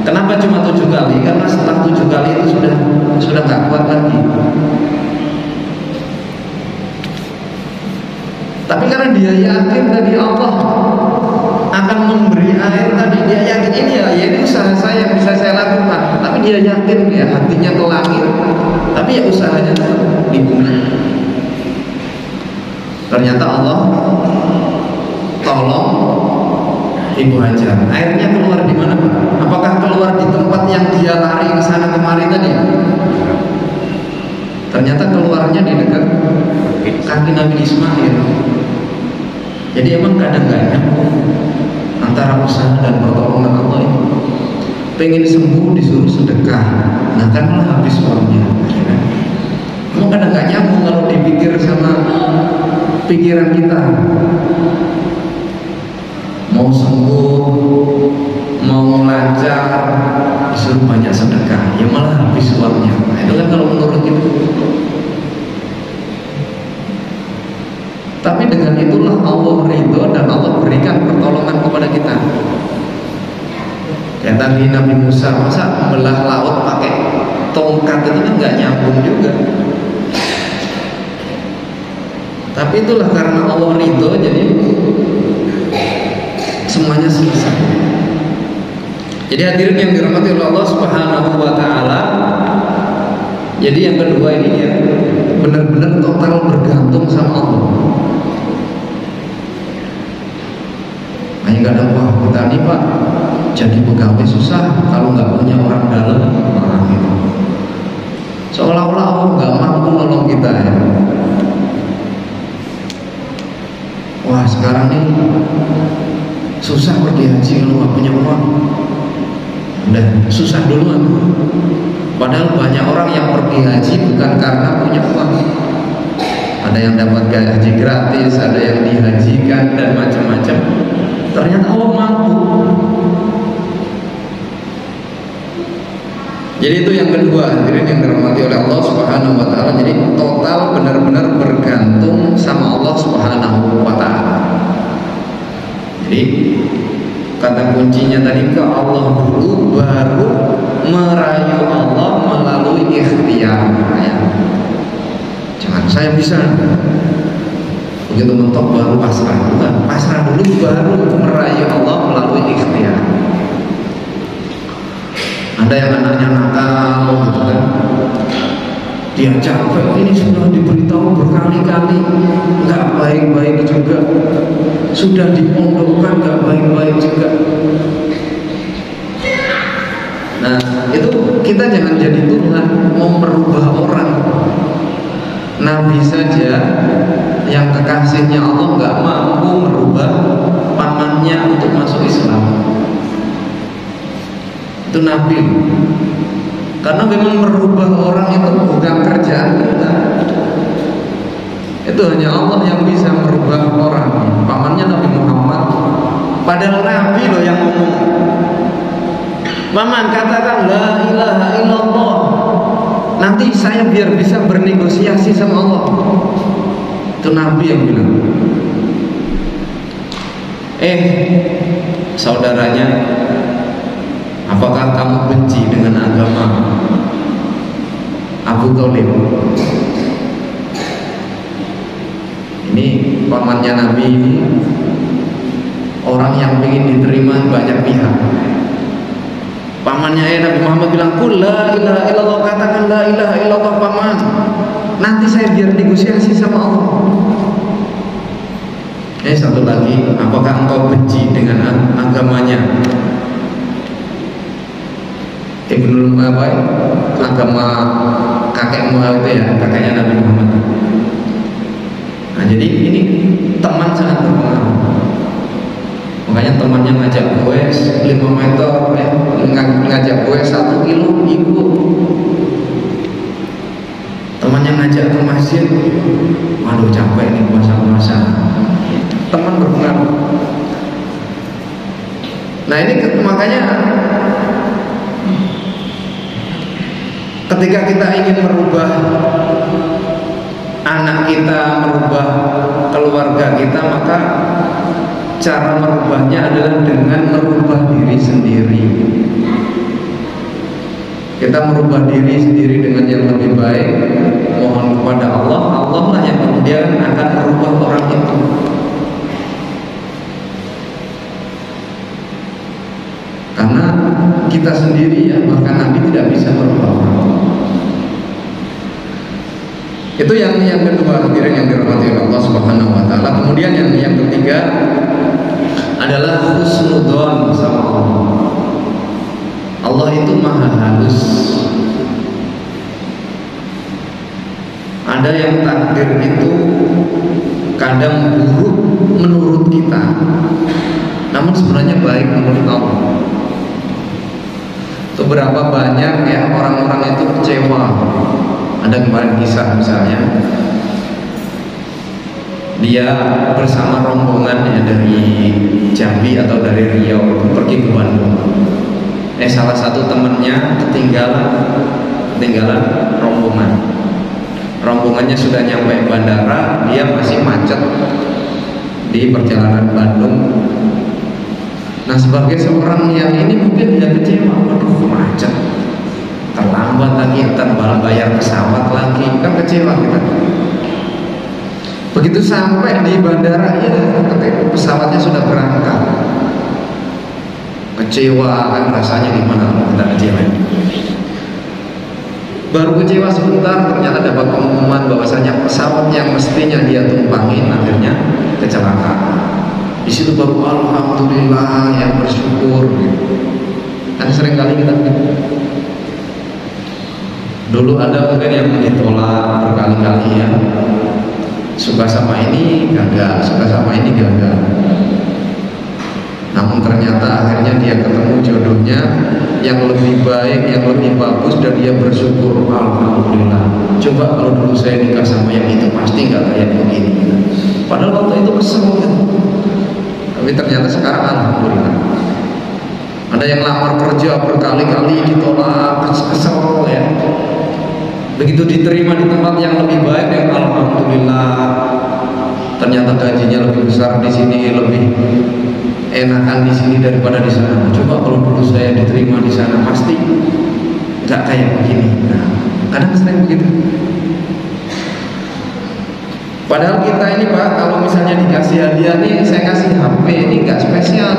Kenapa cuma 7 kali? Karena setelah 7 kali itu sudah nggak kuat lagi. Tapi karena dia yakin tadi Allah akan memberi air tadi, dia yakin ini ya ini usaha saya yang bisa saya lakukan. Tapi dia yakin, ya, hatinya ke langit, tapi ya usahanya di bumi. Ternyata Allah tolong Ibu Hajar. Airnya keluar di mana, Pak? Apakah keluar di tempat yang dia lari ke sana kemari tadi? Ternyata keluarnya di dekat kaki Nabi Ismail. Jadi emang kadang-kadang antara usaha dan pertolongan Allah itu, pengen sembuh disuruh sedekah, nah kan malah habis uangnya. Emang kadang nggak nyambung kalau dipikir sama pikiran kita. Mau sembuh, mau lancar, disuruh banyak sedekah, ya malah habis uangnya. Nah, itu kan kalau menurut itu. Tapi dengan itulah Allah ridho dan Allah berikan pertolongan kepada kita. Kayak tadi Nabi Musa, masa belah laut pakai tongkat, itu kan nggak nyambung juga. Tapi itulah karena Allah ridho, jadi semuanya selesai. Jadi hadirin yang dirahmati oleh Allah Subhanahu wa Ta'ala. Jadi yang kedua ini ya, benar-benar total bergantung sama Allah. Hanya kadang, wah kita nih Pak jadi pegawai susah kalau nggak punya orang dalam, gitu. Seolah-olah Allah nggak mampu nolong kita, ya. Wah sekarang nih susah pergi haji kalau nggak punya uang. Udah susah duluan. Padahal banyak orang yang pergi haji bukan karena punya uang. Ada yang dapat haji gratis, ada yang dihajikan dan macam-macam. Ternyata Allah mampu. Jadi itu yang kedua, hadirin yang dirahmati oleh Allah Subhanahu wa taala. Jadi total benar-benar bergantung sama Allah Subhanahu wa taala. Jadi kata kuncinya tadi ke Allah dulu, baru merayu Allah melalui ikhtiar. Ya. Jangan saya bisa begitu mentok baru pasrah. Bukan, pasrah dulu baru merayu Allah melalui ikhtiar. Ada yang anaknya nakal gitu kan, dia capek, ini sudah diberitahu berkali-kali nggak baik-baik juga, sudah dipondokkan nggak baik-baik juga. Nah itu kita jangan jadi Tuhan mau merubah orang. Nabi saja yang kekasihnya Allah nggak mampu merubah pamannya untuk masuk Islam. Itu Nabi. Karena memang merubah orang itu bukan kerjaan kita. Itu hanya Allah yang bisa merubah orang. Pamannya Nabi Muhammad. Padahal Nabi loh yang ngomong. Paman katakan la ilaha illallah. Nanti saya biar bisa bernegosiasi sama Allah. Itu Nabi yang bilang. Saudaranya, apakah kamu benci dengan agama Abu Thalib? Ini pamannya Nabi ini orang yang ingin diterima banyak pihak. Pamannya Nabi Muhammad bilang, "Qul la ilaha illallah," katakan la ilaha illallah paman. Nanti saya biar negosiasi sama Allah. Satu lagi, apakah engkau benci dengan agamanya agama kakekmu itu ya, kakeknya Nabi Muhammad. Nah jadi ini teman sangat berpengaruh. Makanya temannya ngajak gue 5 meter ya, ngajak gue 1 kilo ikut. Temannya ngajak ke masjid, waduh capek nih puasa-puasa. Teman berpengaruh. Nah ini makanya ketika kita ingin merubah anak kita, merubah keluarga kita, maka cara merubahnya adalah dengan merubah diri sendiri. Kita merubah diri sendiri dengan yang lebih baik, mohon kepada Allah. Allah lah yang kemudian akan merubah orang itu. Karena kita sendiri ya, bahkan Nabi tidak bisa merubah orang. Itu yang kedua, hadirin yang dirahmati Allah Subhanahu wa taala. Kemudian yang ketiga adalah husnudzon sama Allah. Allah itu maha halus. Ada yang takdir itu kadang buruk menurut kita, namun sebenarnya baik menurut Allah. Itu berapa banyak ya orang-orang itu kecewa. Ada kemarin kisah misalnya, dia bersama rombongan ya, dari Jambi atau dari Riau pergi ke Bandung. Salah satu temannya ketinggalan rombongan. Rombongannya sudah nyampe bandara, dia masih macet di perjalanan Bandung. Nah sebagai seorang yang ini mungkin dia kecewa, waduh macet, terlambat lagi, bayar pesawat lagi, kan kecewa kita. Begitu sampai di bandara, ya pesawatnya sudah berangkat, kecewa kan rasanya gimana kalau kita kecewa. Baru kecewa sebentar, ternyata dapat pengumuman bahwasanya pesawat yang mestinya dia tumpangin akhirnya kecelakaan. Di situ baru alhamdulillah yang bersyukur. Kan sering kali kita dulu ada mungkin yang ditolak berkali-kali ya, suka sama ini gagal, suka sama ini gagal. Namun ternyata akhirnya dia ketemu jodohnya yang lebih baik, yang lebih bagus, dan dia bersyukur, alhamdulillah. Coba kalau dulu saya nikah sama yang itu pasti nggak kayak begini. Padahal waktu itu kesel kan. Tapi ternyata sekarang alhamdulillah. Ada yang lamar kerja berkali-kali ditolak, kesel ya. Begitu diterima di tempat yang lebih baik, ya alhamdulillah. Ternyata gajinya lebih besar di sini, lebih enakan di sini daripada di sana. Coba kalau dulu saya diterima di sana, pasti nggak kayak begini. Nah, kadang sering begitu. Padahal kita ini Pak, kalau misalnya dikasih hadiah nih, saya kasih HP ini nggak spesial.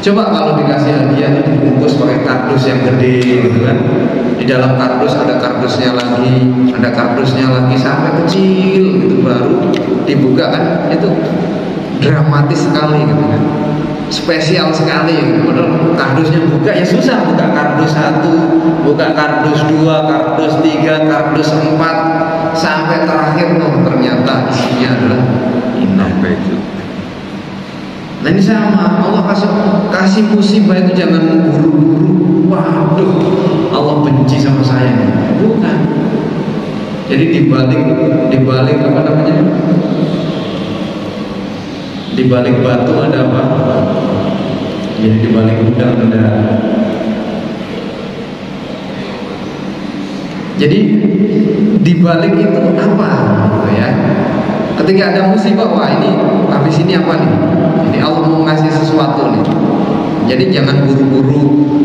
Coba kalau dikasih hadiah ini dibungkus pakai kardus yang gede gitu kan. Di dalam kardus ada kardusnya lagi, ada kardusnya lagi sampai kecil gitu, baru dibuka kan, itu dramatis sekali gitu kan. Spesial sekali gitu. Padahal kardusnya buka ya susah, buka kardus 1, buka kardus 2, kardus 3, kardus 4 sampai terakhir ternyata isinya adalah Apa itu? Nah ini sama, Allah kasih musibah itu jangan buru-buru. Waduh, Allah benci sama saya. Bukan. Jadi dibalik apa namanya? Dibalik batu ada apa? Jadi dibalik udang ada. Jadi dibalik itu apa? Gitu ya. Ketika ada musibah, wah ini habis ini apa nih? Ini Allah mau ngasih sesuatu nih. Jadi jangan buru-buru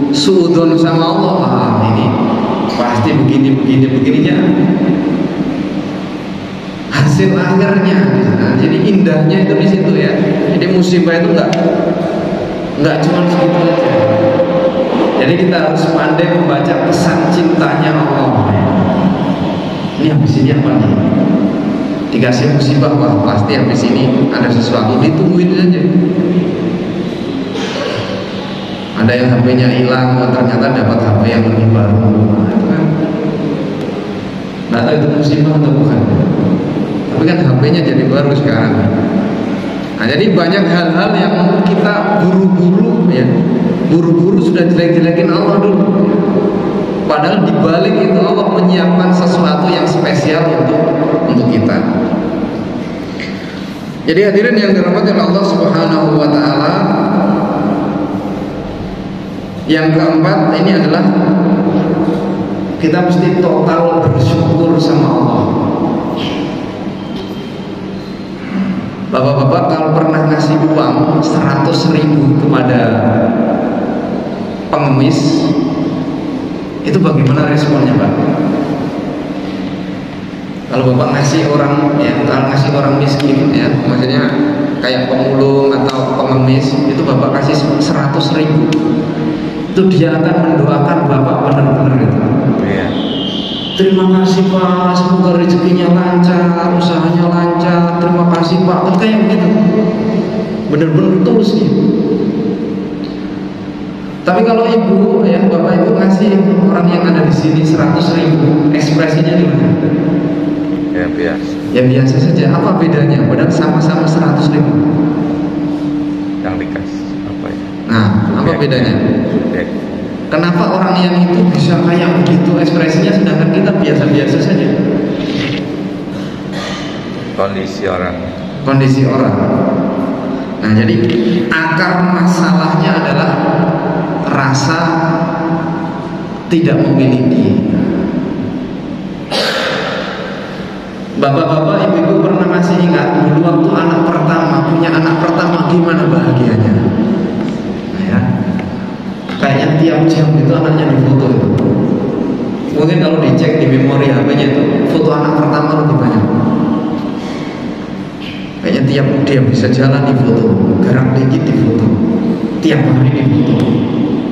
suudzon sama Allah. Ah, ini pasti begininya. Hasil akhirnya. Nah, jadi indahnya itu di situ ya. Jadi musibah itu nggak cuma segitu aja. Jadi kita harus pandai membaca pesan cintanya Allah. Ini habis ini apa nih? Dikasih musibah, wah pasti habis ini ada sesuatu, ditungguin aja. Ada yang HP-nya hilang, ternyata dapat HP yang lebih baru. Nah, itu kan nggak tahu itu musibah atau bukan. Tapi kan HP-nya jadi baru sekarang. Nah, jadi banyak hal-hal yang kita buru-buru ya, buru-buru sudah jelek-jelekin Allah dulu. Padahal di balik itu Allah menyiapkan sesuatu yang spesial untuk kita. Jadi hadirin yang dirahmati oleh Allah Subhanahu wa taala, yang keempat ini adalah kita mesti total bersyukur sama Allah. Bapak-bapak kalau pernah ngasih uang 100.000 kepada pengemis, itu bagaimana responnya Pak? Kalau Bapak ngasih orang ya, kalau ngasih orang miskin ya, maksudnya kayak pemulung atau pengemis, itu Bapak kasih 100.000, itu dia akan mendoakan Bapak benar-benar gitu. Iya. Terima kasih Pak, semoga rezekinya lancar, usahanya lancar. Terima kasih Pak, kan kayak begitu, benar-benar tulus gitu. Tapi kalau ibu, ya bapak ibu ngasih orang yang ada di sini 100.000, ekspresinya gimana? Ya biasa. Ya biasa saja. Apa bedanya? Padahal sama-sama 100.000. Yang dikasih apa ya? Nah, apa bedanya? Kenapa orang yang itu bisa kayak begitu ekspresinya, sedangkan kita biasa-biasa saja? Kondisi orang. Kondisi orang. Nah, jadi akar masalahnya adalah rasa tidak memiliki. Bapak-bapak, ibu-ibu pernah masih ingat dulu waktu anak pertama, punya anak pertama, gimana bahagianya? Nah, ya, kayaknya tiap jam itu anaknya difoto itu. Mungkin kalau dicek di memori HP-nya itu foto anak pertama lebih banyak. Kayaknya tiap dia bisa jalan di foto, gerak dikit di foto, tiap hari di foto.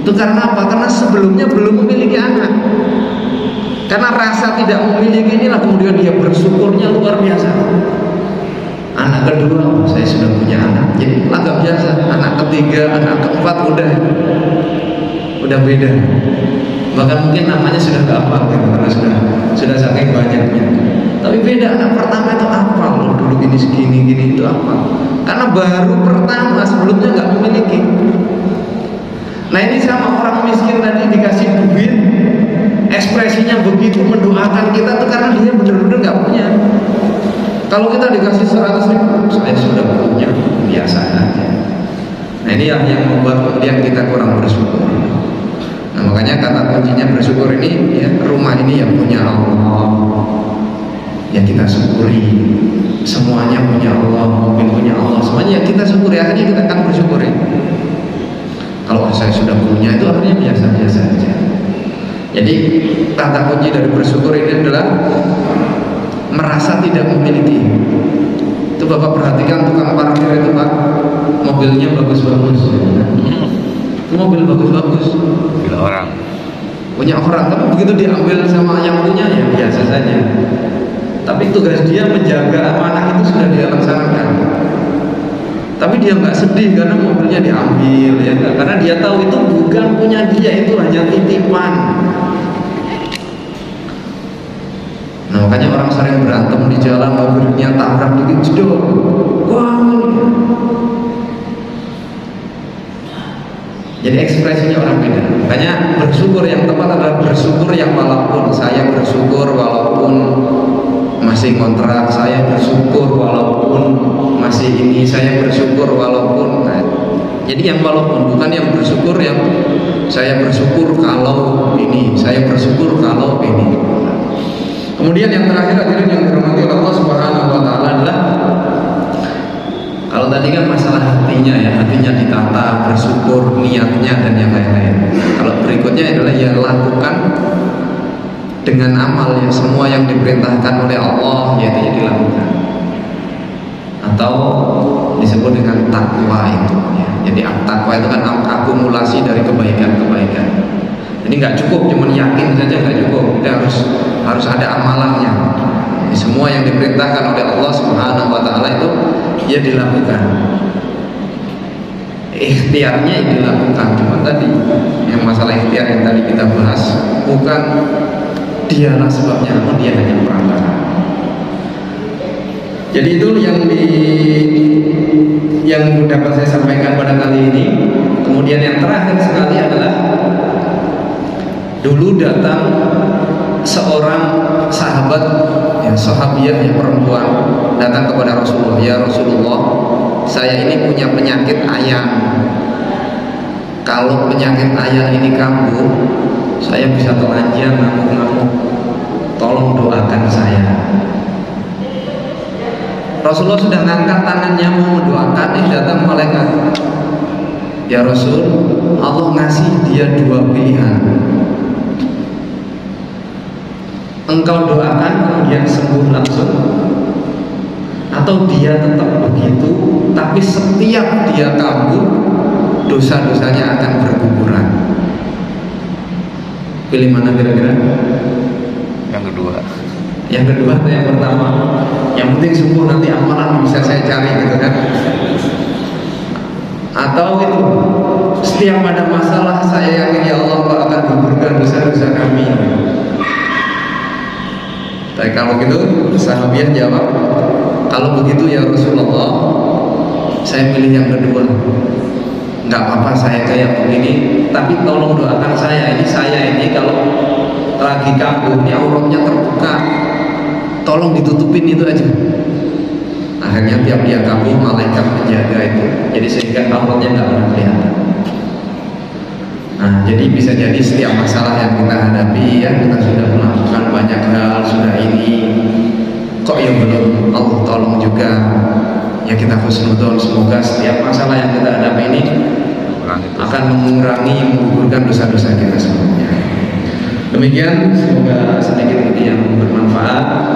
Itu karena apa? Karena sebelumnya belum memiliki anak. Karena rasa tidak memiliki inilah kemudian dia bersyukurnya luar biasa. Anak kedua, oh, saya sudah punya anak, jadi agak biasa. Anak ketiga, anak keempat udah beda. Bahkan mungkin namanya sudah gak apa gitu, karena sudah saking banyaknya. Tapi beda, anak pertama itu apa loh, dulu ini segini gini itu apa? Karena baru pertama, sebelumnya nggak memiliki. Nah ini sama orang miskin tadi dikasih duit, ekspresinya begitu mendoakan kita tuh karena dia benar-benar nggak punya. Kalau kita dikasih 100.000, saya sudah punya, biasa aja. Nah ini yang membuat kemudian kita kurang bersyukur. Nah makanya kata kuncinya bersyukur ini ya, rumah ini yang punya Allah, yang kita syukuri. Semuanya punya Allah, mobil punya Allah, semuanya yang kita syukuri, akhirnya kita akan bersyukuri. Kalau saya sudah punya itu akhirnya biasa-biasa aja. Jadi kata kunci dari bersyukur ini adalah merasa tidak memiliki. Itu Bapak perhatikan tukang parkir itu Pak, mobilnya bagus-bagus. Itu mobil bagus-bagus. Bila orang Punya orang, tapi begitu diambil sama yang punya ya biasa saja. Tapi tugas dia menjaga amanah itu sudah dia laksanakan. Tapi dia nggak sedih karena mobilnya diambil ya, karena dia tahu itu bukan punya dia, itu hanya titipan. Nah makanya orang sering berantem di jalan, mobilnya tabrak dikit jedor, wah. Jadi ekspresinya orang beda. Makanya bersyukur yang tepat adalah bersyukur yang walaupun saya bersyukur walaupun masih kontrak, saya bersyukur walaupun masih ini, saya bersyukur walaupun. Nah, jadi yang walaupun, bukan yang bersyukur yang saya bersyukur kalau ini, saya bersyukur kalau ini. Kemudian yang terakhir akhirnya yang dirahmati Allah Subhanahu wa taala adalah, kalau tadi kan masalah hatinya ya, hatinya ditata, bersyukur, niatnya dan yang lain-lain. Kalau berikutnya adalah ya lakukan dengan amal ya, semua yang diperintahkan oleh Allah yaitu ya dilakukan, atau disebut dengan takwa itu ya. Jadi takwa itu kan akumulasi dari kebaikan-kebaikan. Jadi nggak cukup cuma yakin saja, nggak cukup, kita harus ada amalannya. Jadi semua yang diperintahkan oleh Allah Subhanahu wa taala itu ya dilakukan. Ikhtiarnya yang dilakukan, cuma tadi yang masalah ikhtiar yang tadi kita bahas, bukan dialah sebabnya, namun dia hanya perantara. Jadi itu yang dapat saya sampaikan pada kali ini. Kemudian yang terakhir sekali adalah, dulu datang seorang sahabat ya, sahabiah yang perempuan datang kepada Rasulullah, ya Rasulullah, saya ini punya penyakit ayam. Kalau penyakit ayam ini kambuh, saya bisa telanjang, ngamuk-ngamuk. Tolong doakan saya. Rasulullah sudah ngangkat tangannya mau mendoakan, datang malaikat. Ya Rasul, Allah ngasih dia dua pilihan. Engkau doakan kemudian sembuh langsung, atau dia tetap begitu, tapi setiap dia kambuh, dosa-dosanya akan berguguran. Pilih mana kira-kira? yang kedua. Yang kedua atau yang pertama? Yang penting sembuh, nanti amalan bisa saya cari gitu kan. Atau itu, setiap ada masalah saya yakin ya Allah akan gugurkan dosa-dosa kami. Tapi kalau gitu sahabiah jawab, kalau begitu ya Rasulullah, saya pilih yang kedua. Nggak apa-apa saya kayak begini, tapi tolong doakan saya ini kalau lagi kambuh, ini auratnya terbuka, tolong ditutupin itu aja. Akhirnya tiap dia kambuh, malaikat menjaga itu, jadi sehingga auratnya nggak pernah kelihatan. Nah, jadi bisa jadi setiap masalah yang kita hadapi ya, kita sudah melakukan banyak hal, sudah ini, kok yang belum Allah tolong juga. Ya kita husnudon, semoga setiap masalah yang kita hadapi ini akan mengurangi, menggugurkan dosa-dosa kita semuanya. Demikian, semoga sedikit ini yang bermanfaat.